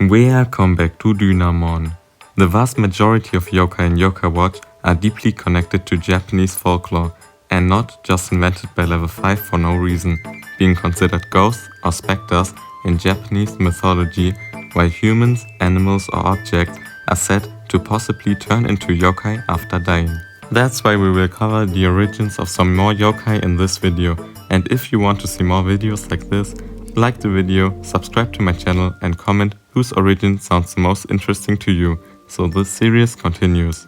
Welcome back to Dynamon. The vast majority of yokai in Yokai Watch are deeply connected to Japanese folklore and not just invented by level 5 for no reason, being considered ghosts or specters in Japanese mythology, while humans, animals or objects are said to possibly turn into yokai after dying. That's why we will cover the origins of some more yokai in this video, and if you want to see more videos like this, like the video, subscribe to my channel and comment whose origin sounds the most interesting to you, so this series continues.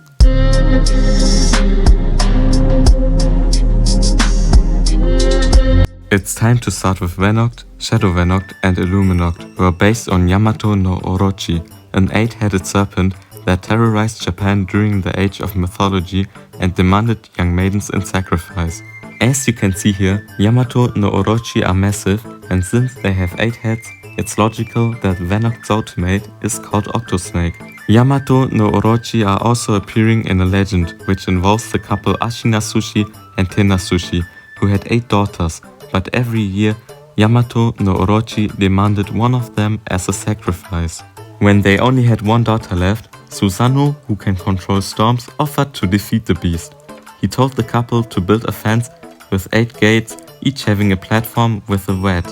It's time to start with Venoct, Shadow Venoct and Illuminoct, who are based on Yamata No Orochi, an 8-headed serpent that terrorized Japan during the Age of Mythology and demanded young maidens in sacrifice. As you can see here, Yamata No Orochi are massive, and since they have 8 heads, it's logical that Venoct's Soultimate is called Octosnake. Yamata No Orochi are also appearing in a legend, which involves the couple Ashina Sushi and Tena Sushi, who had 8 daughters, but every year Yamata No Orochi demanded one of them as a sacrifice. When they only had one daughter left, Susanoo, who can control storms, offered to defeat the beast. He told the couple to build a fence with 8 gates, each having a platform with a vat.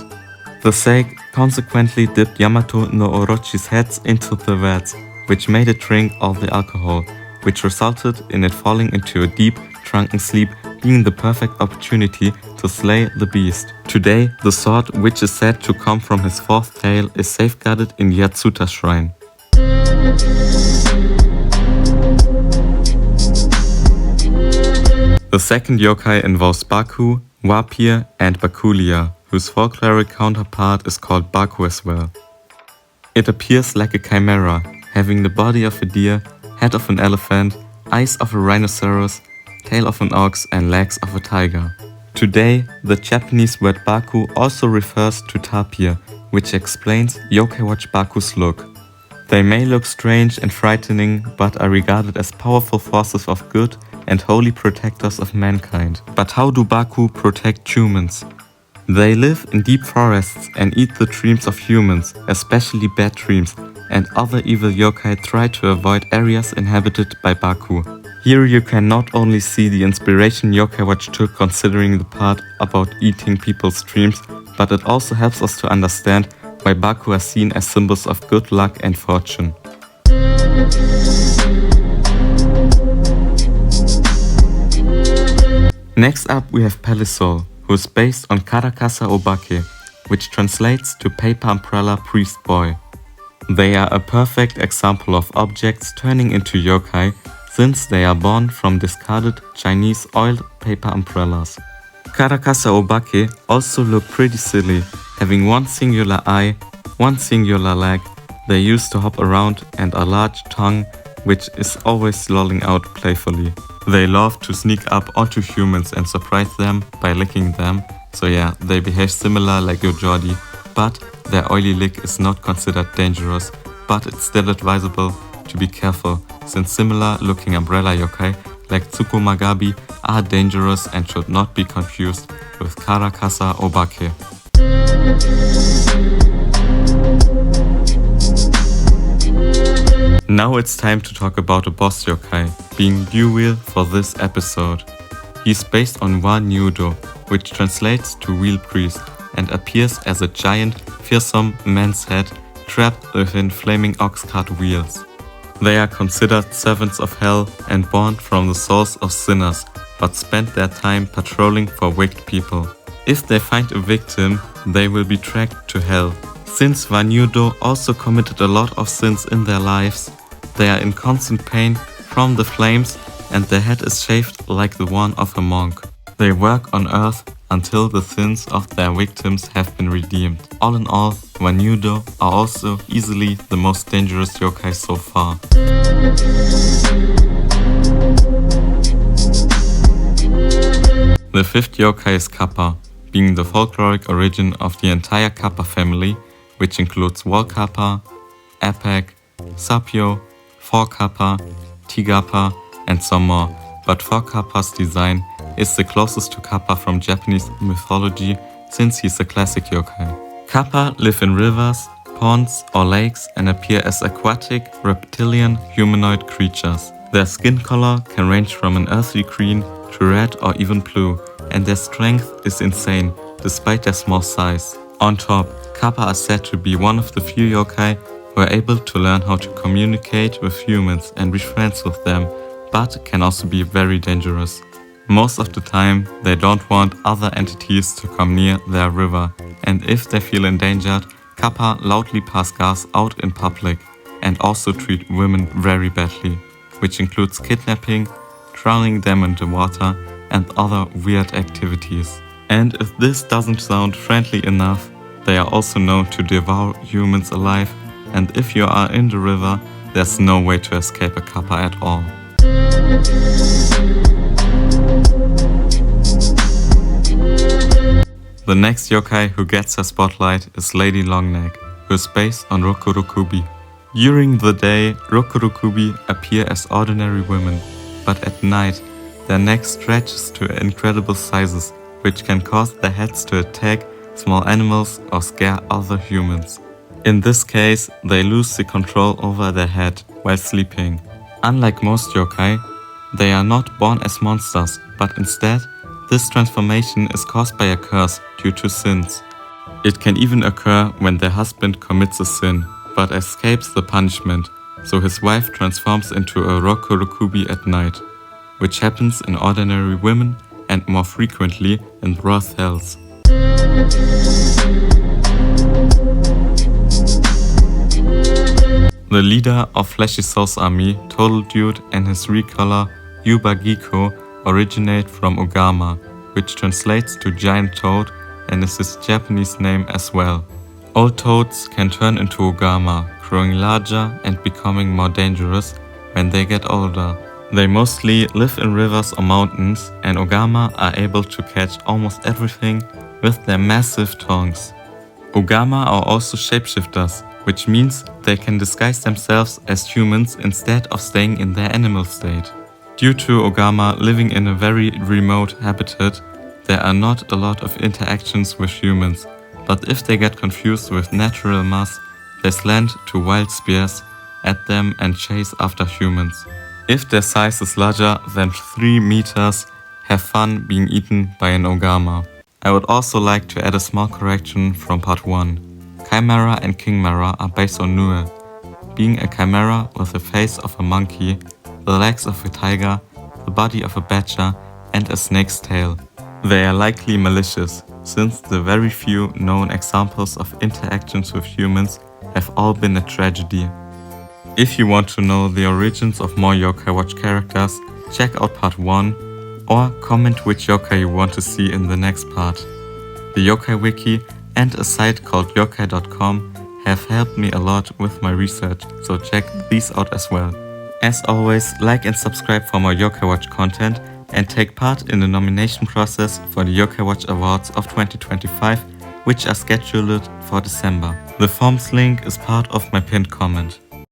The Saigo consequently dipped Yamata no Orochi's heads into the vats, which made it drink all the alcohol, which resulted in it falling into a deep, drunken sleep, being the perfect opportunity to slay the beast. Today, the sword, which is said to come from his 4th tail, is safeguarded in Yatsuta Shrine. The second yokai involves Baku, Wapir and Bakulia, whose folkloric counterpart is called Baku as well. It appears like a chimera, having the body of a deer, head of an elephant, eyes of a rhinoceros, tail of an ox and legs of a tiger. Today, the Japanese word Baku also refers to tapir, which explains Yokai Watch Baku's look. They may look strange and frightening, but are regarded as powerful forces of good and holy protectors of mankind. But how do Baku protect humans? They live in deep forests and eat the dreams of humans, especially bad dreams, and other evil yokai try to avoid areas inhabited by Baku. Here you can not only see the inspiration Yokai Watch took considering the part about eating people's dreams, but it also helps us to understand why Baku are seen as symbols of good luck and fortune. Next up we have Palisol, who is based on Karakasa Obake, which translates to Paper Umbrella Priest Boy. They are a perfect example of objects turning into yokai, since they are born from discarded Chinese oiled paper umbrellas. Karakasa Obake also look pretty silly, having one singular eye, one singular leg, they used to hop around, and a large tongue which is always lolling out playfully. They love to sneak up onto humans and surprise them by licking them, so yeah, they behave similar like your Jordi, but their oily lick is not considered dangerous, but it's still advisable to be careful, since similar looking umbrella yokai like Tsukumagabi are dangerous and should not be confused with Karakasa Obake. Now it's time to talk about a boss yokai, being Duwheel for this episode. He's based on nyUdO, which translates to Wheel Priest, and appears as a giant, fearsome man's head trapped within flaming ox cart wheels. They are considered servants of hell and born from the souls of sinners, but spend their time patrolling for wicked people. If they find a victim, they will be dragged to hell. Since nyUdO also committed a lot of sins in their lives, they are in constant pain from the flames, and their head is shaped like the one of a monk. They work on earth until the sins of their victims have been redeemed. All in all, nyUdO are also easily the most dangerous yokai so far. The 5th yokai is Kappa, being the folkloric origin of the entire Kappa family, which includes Wall Kappa, Epic, Sapio, 4 Kappa, Tigappa, and some more, but 4 Kappa's design is the closest to Kappa from Japanese mythology, since he's a classic yokai. Kappa live in rivers, ponds or lakes and appear as aquatic, reptilian, humanoid creatures. Their skin color can range from an earthy green to red or even blue, and their strength is insane, despite their small size. On top, Kappa are said to be one of the few yokai who are able to learn how to communicate with humans and be friends with them, but can also be very dangerous. Most of the time, they don't want other entities to come near their river, and if they feel endangered, Kappa loudly pass gas out in public and also treat women very badly, which includes kidnapping, drowning them in the water, and other weird activities. And if this doesn't sound friendly enough, they are also known to devour humans alive, and if you are in the river, there's no way to escape a Kappa at all. The next yokai who gets her spotlight is Lady Longneck, who is based on Rokurokubi. During the day, Rokurokubi appear as ordinary women, but at night, their neck stretches to incredible sizes, which can cause their heads to attack small animals or scare other humans. In this case, they lose the control over their head while sleeping. Unlike most yokai, they are not born as monsters, but instead, this transformation is caused by a curse due to sins. It can even occur when their husband commits a sin, but escapes the punishment, so his wife transforms into a Rokurokubi at night, which happens in ordinary women and more frequently in brothels. The leader of Fleshy Soul's army, Total Dude, and his recolor, Yubagiko, originate from Ogama, which translates to giant toad and is his Japanese name as well. Old toads can turn into Ogama, growing larger and becoming more dangerous when they get older. They mostly live in rivers or mountains, and Ogama are able to catch almost everything with their massive tongues. Ogama are also shapeshifters, which means they can disguise themselves as humans instead of staying in their animal state. Due to Ogama living in a very remote habitat, there are not a lot of interactions with humans, but if they get confused with natural mass, they slant to wild spears at them and chase after humans. If their size is larger than 3 meters, have fun being eaten by an Ogama. I would also like to add a small correction from part 1. Chimera and Kingmera are based on nyUdO, being a chimera with the face of a monkey, the legs of a tiger, the body of a badger, and a snake's tail. They are likely malicious, since the very few known examples of interactions with humans have all been a tragedy. If you want to know the origins of more Yokai Watch characters, check out part 1 or comment which yokai you want to see in the next part. The Yokai Wiki and a site called yokai.com have helped me a lot with my research, so check these out as well. As always, like and subscribe for more Yokai Watch content and take part in the nomination process for the Yokai Watch Awards of 2025, which are scheduled for December. The forms link is part of my pinned comment.